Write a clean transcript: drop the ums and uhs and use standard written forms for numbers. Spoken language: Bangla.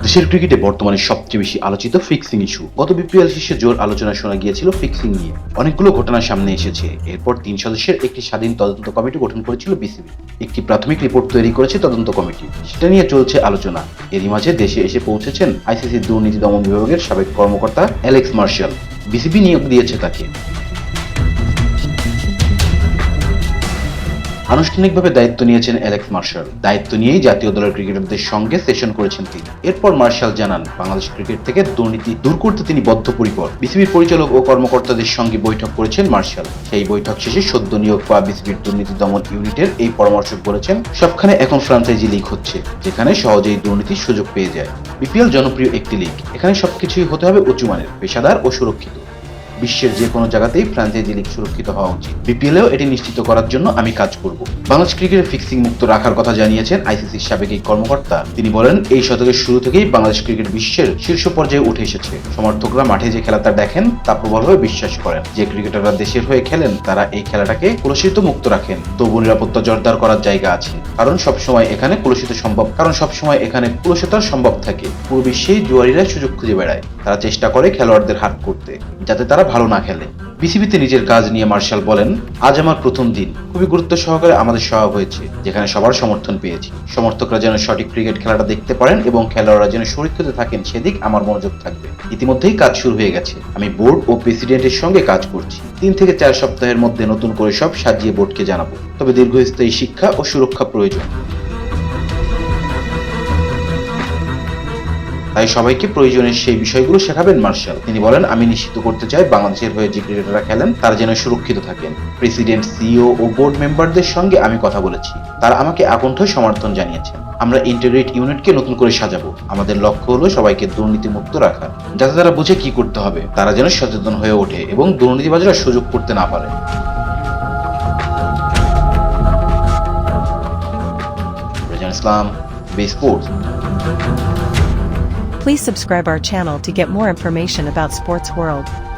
দেশের ক্রিকেটে বর্তমানে সবচেয়ে বেশি আলোচিত ফিক্সিং ইস্যু। গত বিপিএল শেষে জোর আলোচনা শোনা গিয়েছিল ফিক্সিং নিয়ে। অনেকগুলো ঘটনা সামনে এসেছে। এরপর 3 সদস্যের একটি স্বাধীন তদন্ত কমিটি গঠন করেছিল বিসিবি। একটি প্রাথমিক রিপোর্ট তৈরি করেছে তদন্ত কমিটি, সেটা নিয়ে চলছে আলোচনা। এরই মাঝে দেশে এসে পৌঁছেছেন আইসিসির দুর্নীতি দমন বিভাগের সাবেক কর্মকর্তা অ্যালেক্স মার্শাল। বিসিবি নিয়োগ দিয়েছে তাকে। আনুষ্ঠানিকভাবে দায়িত্ব নিয়েছেন অ্যালেক্স মার্শাল। দায়িত্ব নিয়েই জাতীয় দলের ক্রিকেটারদের সঙ্গে সেশন করেছেন তিনি। এরপর মার্শাল জানান, বাংলাদেশ ক্রিকেট থেকে দুর্নীতি দূর করতে তিনি বদ্ধপরিকর। বিসিবির পরিচালক ও কর্মকর্তাদের সঙ্গে বৈঠক করেছেন মার্শাল। সেই বৈঠক শেষে সদ্য নিয়োগ পাওয়া বিসিবির দুর্নীতি দমন ইউনিটের এই পরামর্শক বলেছেন, সবখানে এখন ফ্র্যাঞ্চাইজি লিগ হচ্ছে, যেখানে সহজেই দুর্নীতির সুযোগ পেয়ে যায়। বিপিএল জনপ্রিয় একটি লিগ, এখানে সবকিছুই হতে হবে উঁচুমানের, পেশাদার ও সুরক্ষিত। বিশ্বের যে কোনো জায়গাতেই ফ্র্যাঞ্চাইজি লিগ সুরক্ষিত হওয়া উচিত। বিপিএলেও এটি নিশ্চিত করার জন্য আমি কাজ করব। বাংলাদেশ ক্রিকেটের ফিক্সিং মুক্ত রাখার কথা জানিয়েছেন আইসিসির সাবেক এই কর্মকর্তা। তিনি বলেন, এই শতকের শুরু থেকেই বাংলাদেশ ক্রিকেট বিশ্বের শীর্ষ পর্যায়ে উঠে এসেছে। সমর্থকরা মাঠে যে খেলাটা দেখেন তা প্রবলভাবে বিশ্বাস করেন। যে ক্রিকেটাররা দেশের হয়ে খেলেন তারা এই খেলাটাকে কলুষিত মুক্ত রাখেন। তবু নিরাপত্তা জোরদার করার জায়গা আছে, কারণ সবসময় এখানে কলুষিত সম্ভব থাকে। পুরো বিশ্বেই জুয়ারিরা সুযোগ খুঁজে বেড়ায়। তারা চেষ্টা করে খেলোয়াড়দের হাত করতে, যাতে তারা ভালো না খেলে। বিসিবিতে নিজের কাজ নিয়ে মার্শাল বলেন, আজ আমার প্রথম দিন। খুবই গুরুত্ব সহকারে আমাদের সভা হয়েছে, যেখানে সবার সমর্থন পেয়েছি। সমর্থকরা যেন সঠিক ক্রিকেট খেলাটা দেখতে পারেন এবং খেলোয়াড়রা যেন সুরক্ষিত থাকেন, সেদিক আমার মনোযোগ থাকবে। ইতিমধ্যেই কাজ শুরু হয়ে গেছে। আমি বোর্ড ও প্রেসিডেন্টের সঙ্গে কাজ করছি। 3 থেকে 4 সপ্তাহের মধ্যে নতুন করে সব সাজিয়ে বোর্ডকে জানাবো। তবে দীর্ঘস্থায়ী শিক্ষা ও সুরক্ষা প্রয়োজন। তাই সবাইকে প্রয়োজনের সেই বিষয়গুলো শেখাবেন মার্শাল। তিনি বলেন, আমি নিশ্চিত করতে চাই বাংলাদেশের হয়ে যে ক্রিকেটাররা খেলেন তারা যেন সুরক্ষিত থাকেন। প্রেসিডেন্ট, সিইও ও বোর্ড মেম্বারদের সঙ্গে আমি কথা বলেছি। তারা আমাকে আকণ্ঠ সমর্থন জানিয়েছেন। আমরা ইন্টিগ্রেট ইউনিটকে নতুন করে সাজাবো। আমাদের লক্ষ্য হলো সবাইকে দুর্নীতিমুক্ত রাখা, যাতে তারা বুঝে কি করতে হবে। তারা যেন সচেতন হয়ে ওঠে এবং দুর্নীতিবাজরা সুযোগ করতে না পারে। Rezan Islam, B sports. Please subscribe our channel to get more information about Sports World.